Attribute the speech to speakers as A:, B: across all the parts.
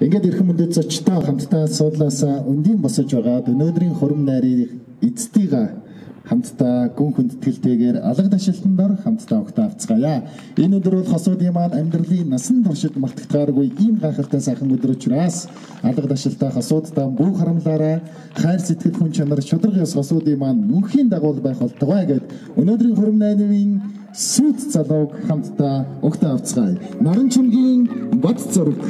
A: Ингээд эрхэм мөндөд зочтой хамтдаа суудлаасаа өндийн босож байгаа өнөөдрийн хурам найрыг эцтийг хамтдаа гүн хүндэтгэлтэйгээр алга дашилтандор хамтдаа огт авцгаая. Энэ өдөр бол хосуудын маань амьдралын насан туршид мартагдгааргүй ийм гайхалтай сайхан өдөр учраас алга дашилтаа хосуудаа бүх харамлаараа хайр сэтгэл хүн чанар шударга ёс хосуудын маань мөнхийн дагуул байх болтугай гэд өнөөдрийн хурам найрын сүт залууг хамтдаа огт авцгаая. Наран чимгийн бод зураг.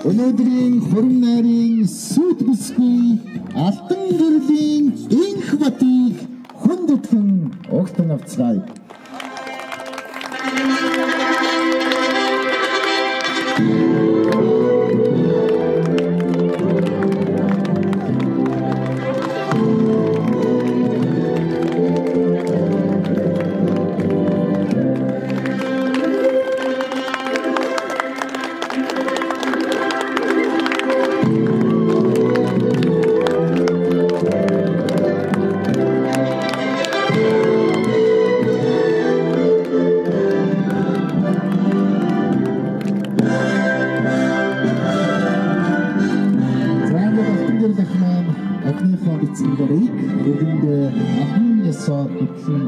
A: Өнөөдрийн хурам найрын сүт бүсгүй алтан гэрлийн инх батыг хүндэтгэн огтон авцгаая.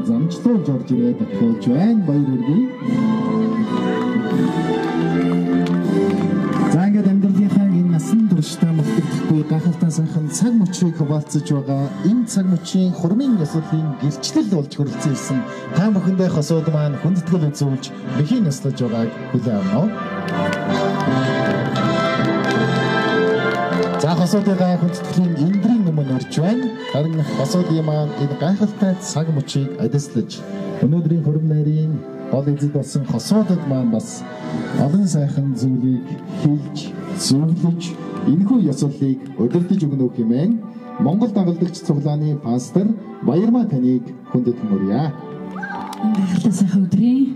A: Замчлуулж орж ирээд тохиолж байна. Баяр хүргэе. За ингээд амьдралынхаа энэ насан туршдаа мартагдахгүй гайхалтай сайхан цаг мөчрийг хуваалцаж байгаа энэ цаг мөчийн хурмын ёслолын гэрчлэл болж хүрэлцэн ирсэн та бүхэндээ хосууд маань хүндэтгэл үзүүлж бэхийн ёслож байгааг хүлээн авна уу? За хосуудынхаа хүндэтгэлийн эндрийн өмнө орж байна. Харин хосуудын маань энэ гайхалтай цаг мөчийг адислаж өнөөдрийн хурам найрын гол эзэд болсон хосуудад маань бас олон сайхан зүйлийг хэлж, зөвлөж, энэхүү ёслолыг удирдах өгнө хэмээн Монгол дагалдагч цуглааны пастор Баярмаа таныг хүндэтгэн өрье.
B: Гайхалтай сайхан өдрийн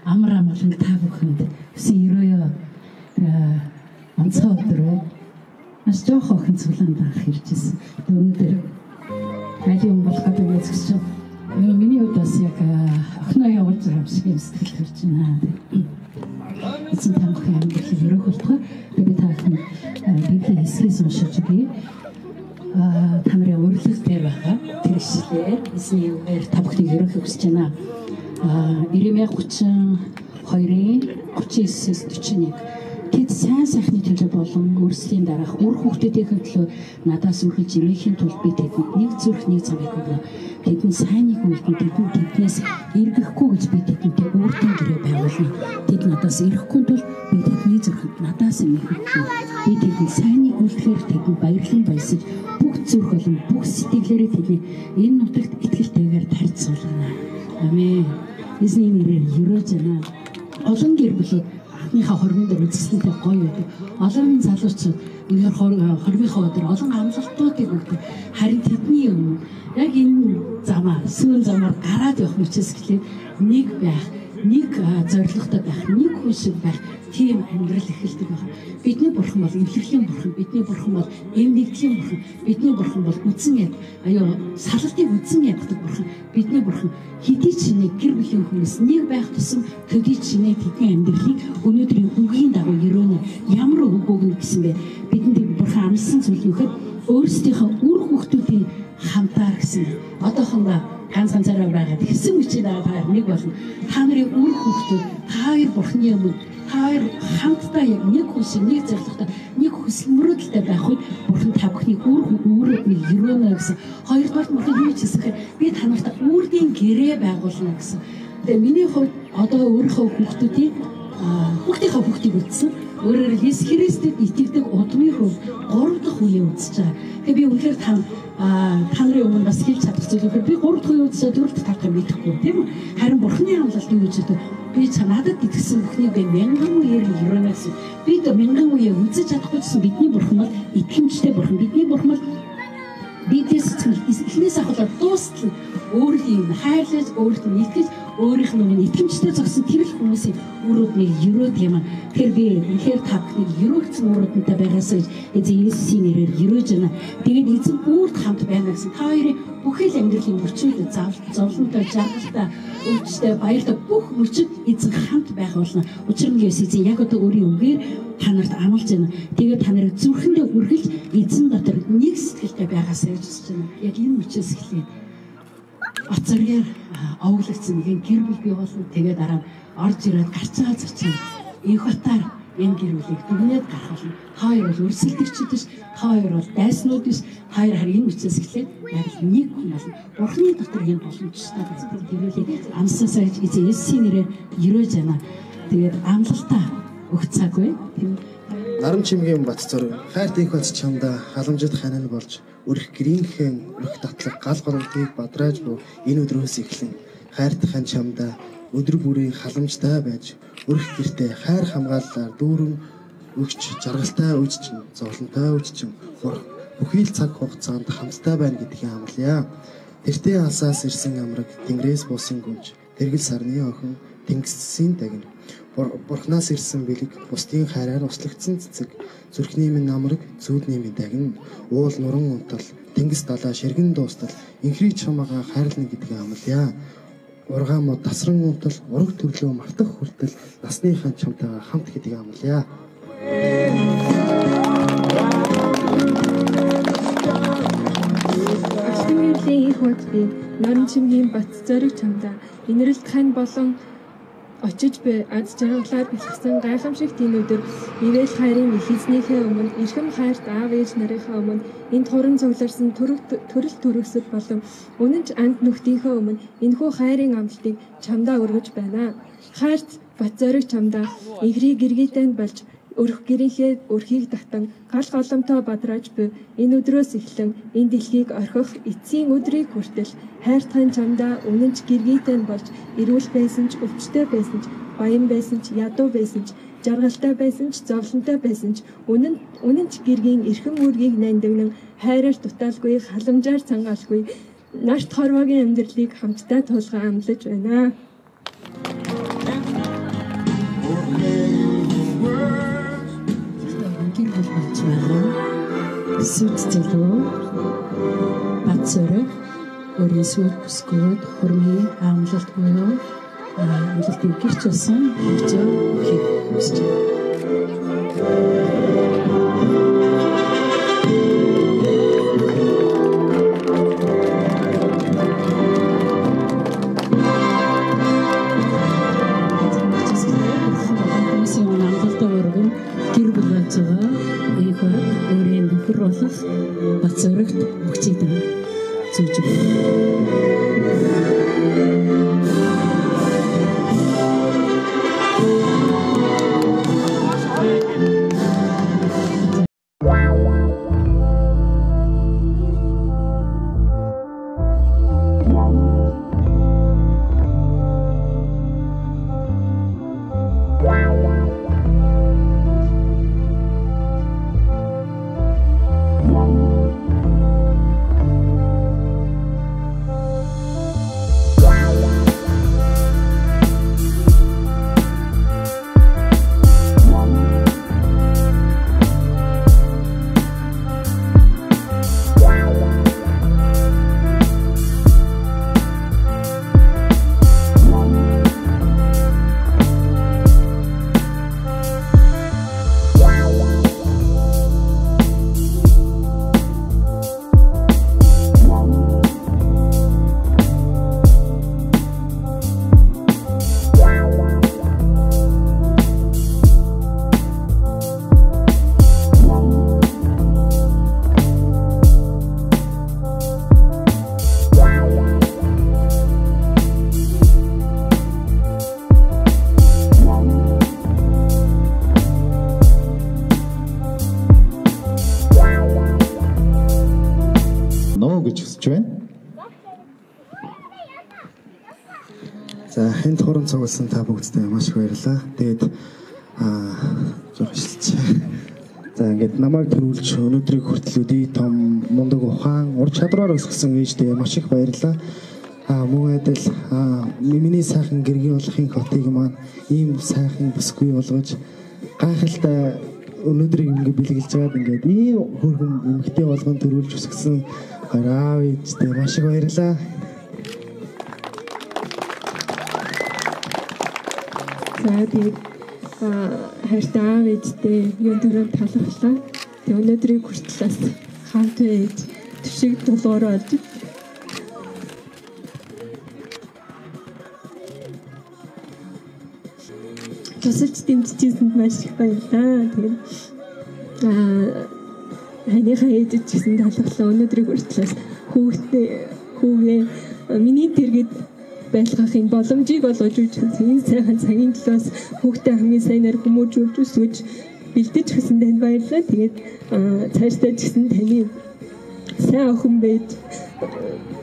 B: амар амгалан та бүхэнд өсөн өрөөё онцгой өдрөө маш жоох охин цуглаанд анх иржсэн. Өнөөдөр аливаа болох гэдэг үзэж байна. Миний хувьд бас яг охиноо явуулж байгаа юм шиг сэтгэл төрж байна. Эцэг тамхи амьдралыг өрөөх болтгой. Би таахан библийн хэсгээс уншиж өгье. Та нарын урилга дээр байгаа. Тэршлээ. Эсний үгээр та бүхнийг өрөөхийг хүсэж байна. Иремья 32-ын 39-с 41. Тэд сайн сайхны төлөө болон өөрсдийн дараах үр хүүхдүүдийн төлөө надаас үргэлж эмээхийн тулд би тэдэнд нэг зүрх нэг замыг өгнө. Тэдэнд сайныг үлдэн тэдэнд тэднээс эргэхгүй гэж би тэдэнтэй өөртөө гэрээ байгуулна. Тэд надаас эрэхгүй тул би тэдний зүрхэнд надаас эмээх өгнө. Би тэдэнд сайныг үлдэхээр тэдэнд баярлан баясаж бүх зүрх болон бүх сэтгэлээрээ тэдний энэ нутагт итгэлтэйгээр тарьж суулгана. Амен. Эзний нэрээр өрөөж байна. Олон гэр бүл анхныхаа хормын дээр үзэсгэлэнтэй гоё байдаг. Олон залуучууд өнөр хормынхаа өдөр олон амлалтуудыг өгдөг. Харин тэдний өмнө яг энэ замаа, сүүн замаар гараад явах мөчөөс эхлээд нэг байх, нэг зоригтой байх, нэг хүн шиг байх тийм амьдрал эхэлдэг байна. Бидний бурхан бол эвлэрлийн бурхан, бидний бурхан бол эмнэгдлийн бурхан, бидний бурхан бол үдсэн яг салалтыг үдсэн яддаг бурхан. Бидний бурхан хэдий ч нэг гэр бүлийн хүмүүс нэг байх тусам төдий ч нэг тэдний амьдралыг өнөөдрийн үгийн дагуу өрөөнө ямар үг өгнө гэсэн бэ? Бидэнд бурхан амлсан зүйл юу гэхээр өөрсдийнхөө үр хүүхдүүдийн хамтаар гэсэн. Одоохондоо ганцаараа байгаа тэгсэн үчи дагаар нэг болно. Та нарын үр хүүхдүүд хоёр бурхны өмнө хоёр хамтдаа яг нэг хүсэл, нэг зорилготой, нэг хүсэл мөрөөдөлтэй байх үед бурхан та бүхнийг өөрөөр нь өрөөнө гэсэн. Хоёрдугаар бурхан юу ч хэлсэн гэхээр би та нарт үрдийн гэрээ байгуулна гэсэн. Тэгээ миний хувьд одоо өөрийнхөө хүүхдийнхээ хүүхдийг үлдсэн. Өөрөөр Иесус Христэд итгэдэг удмын хувь 3 дахь үеийг үзэж байгаа. Тэгээ би үнэхээр та нарын өмнө бас хэлж чадах зүйл үхээр би 3 дахь үеийг үзэж 4 дахь талхыг мэдэхгүй тийм үү? Харин бурхны амлалт юу гэж хэлдэг? Би надад итгэсэн бүхнийг би 1000 үеэр өрөөнө гэсэн. Би 1000 үеийг үзэж чадахгүй гэсэн бидний бурхан бол итгэмжтэй бурхан. Бидний бурхан бол Бидний сэтгэл эхнээс ахвал дуустал өөрийн хайрлаж, өөрт нь итгэж, өөрийнх нь итгэмжтэй зогсон тэр л хүмүүсийн өрөөднийг юрөөд юм. Тэгэхээр би үнэхээр та бүхнийг юрөөгцөн өрөөдөнтэй байгаасаа эзэн Есүсийн нэрээр юрөөж байна. Тэгээд эзэн бүрд хамт байна гэсэн та хоёрын бүхэл амьдралын мөчүүд зовлонтой, жаргалтай, өвчтэй, баяртай бүх мөчөд эзэн хамт байх болно. Учир нь эзэн яг одоо өөрийн үгээр та нарт амлаж байна. Тэгээд та нарыг зүрхэндээ үргэлж эзэн дотор нэг сэтгэлтэй байгаасаа гэж хүсэж байна. Яг энэ мөчөөс эхлээд оцоргээр овоглогдсон нэгэн гэр бүл бий болно. Тэгээд дараа нь орж ирээд гарцаа зочин энх батаар энэ гэр бүлийг дүгнээд гарах болно. Та хоёр бол өрсөлдөгчд биш, та хоёр бол дайснууд биш. Та хоёр харин энэ мөчөөс эхлээд яг нэг хүн болно. Бурхны дотор энэ боломжтой гэдэг тэрүүлийг амсаасаа эзэн Есүсийн нэрээр юрөөж байна. Тэгээд амлалтаа өгч цаггүй.
C: Наран чимгийн бат зураг хайрт их бац чамда халамжид ханаа болж өрх гэрийнхэн өрх татлаг гал голомтыг бадрааж буй энэ өдрөөс эхлэн хайрт хан чамда өдөр бүрийн халамжтай байж өрх гэртээ хайр хамгааллаар дүүрэн өгч жаргалтай үжчин зовлонтой үжчин бүхий л цаг хугацаанд хамттай байна гэдгийг амлая. Тэртээ алсаас ирсэн амраг тэнгэрээс буусан гүнж тэргэл сарны охин тэнгисийн дагна. Бурхнаас ирсэн бэлэг бусдын хайраар услагдсан цэцэг зүрхний минь намраг зүүдний минь дагна. Уул нуран унтал тэнгис далаа ширгэн дуустал инхри чамаага хайрлна гэдгийг амлая. Ургаан мод тасран унтал ураг төрлөө мартах хүртэл насныхаа чамтайгаа хамт гэдгийг амлая.
D: Ашигмэрлийн их бод би наран чимгийн бат зориг чамда инрэлт хань болон очиж буй аз жаргалаар бэлтгэсэн гайхамшиг тийм өдөр ивэл хайрын их эзнийхээ өмнө эрхэм хайрт аав ээж нарынхаа өмнө энд хуран цугларсан төрөл төрөсөд болон үнэнч анд нөхдийнхээ өмнө энэхүү хайрын амлалтыг чамдаа өргөж байна. Хайрт бат зориг чамдаа ихрий гэргийтэнд болж өрх гэрийнхээ өрхийг татан гал голомтоо бадрааж буй энэ өдрөөс эхлэн энэ дэлхийг орхих эцсийн өдрийг хүртэл хайрт хан чамдаа үнэнч гэргийтэй болж эрүүл байсан ч өвчтэй байсан ч баян байсан ч ядуу байсан ч жаргалтай байсан ч зовлонтой байсан ч үнэнч гэргийн эрхэм үүргийг нандинан хайраар дутаалгүй халамжаар цангаалгүй нарт хорвогийн амьдралыг хамтдаа тулган амлаж байна.
B: Сүтцэлөө бацорог өрөөсөөр бүсгүүд хөрмийн амлалт буюу амлалтыг гэрчилсэн хэмжээ хийх хүсэж байна. Бацорогт бүгчээд зүүж байна.
C: За энд хуран цугласан та бүгдтэй маш их баярлалаа. Тэгээд жоох шилжээ. За ингээд намайг төрүүлж өнөөдрийг хүртэл үдий том мундаг ухаан ур чадвараар өсгсөн ээждээ маш их баярлалаа. Мөн адил миний сайхан гэргийн болохын хотыг маань ийм сайхан бүсгүй болгож гайхалтай өнөөдрийг ингээд бэлгэлж байгаад ингээд ийм хөргөн эмэгтэй болгон төрүүлж өсгсөн аав ээждээ маш их баярлалаа.
D: За тэгээд хайртай аав ээжтэй юу төрөнд талархлаа. Тэгээд өнөөдрийг хүртэл бас хамт ээж төшиг дулуур олж тусалж дэмжижсэнд маш их баярлалаа. Тэгээд ханийхаа ээжид ч гэсэн талархлаа. Өнөөдрийг хүртэл бас хүүгээ миний дэргэд байлгахын боломжийг олгож өгч энэ сайхан цагийн төлөөс хүүхдээ хамгийн сайнаар хүмүүжүүлж өсгөж бэлдэж өгсөн танд баярлалаа. Тэгээд цаашдаа ч гэсэн таны сайн охин байж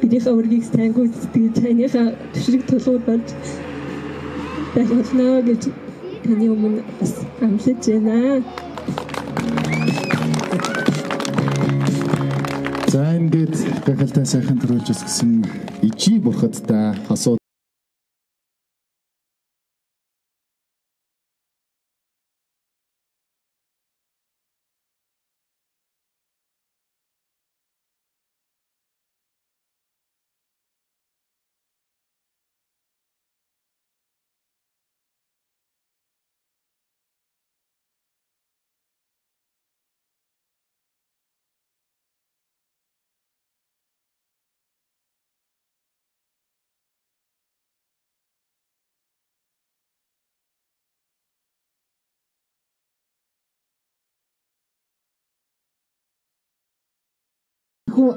D: бидийнхээ ургийг сайн гүйцэтгэж таныхаа төшрөг тулгуур болж байх болно гэж таны өмнө бас амлаж байна.
A: За ингээд гахалтай сайхан төрүүлж өсгсөн ижи бурхадтай хасуу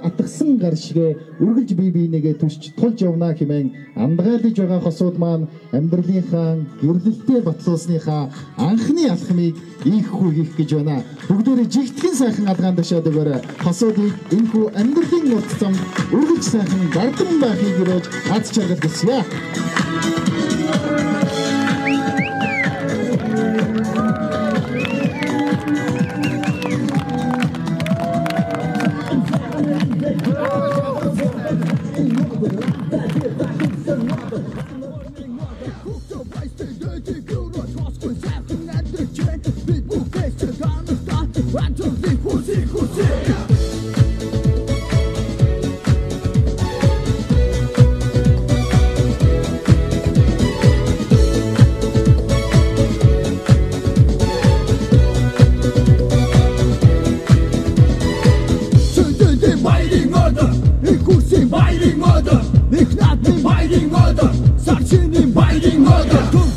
A: атгсан гар шигэ үргэлж бие биенийгээ түшиж тулж явна хэмээн амдгаалж байгаа хосууд маань амьдралынхаа гэрлэлтэд батлуулсныхаа анхны алхмыг ийхүү хийх гэж байна. Бүгдээрээ жигтгэн сайхан алгаан ташаад өгөөрэй. Хосуудыг энэхүү амьдралын нурц зам үргэлж сайхан гардан байхыг өрөөж аз жаргал хүсье.
E: Fighting order, Ignat fighting order, Sarchini fighting order.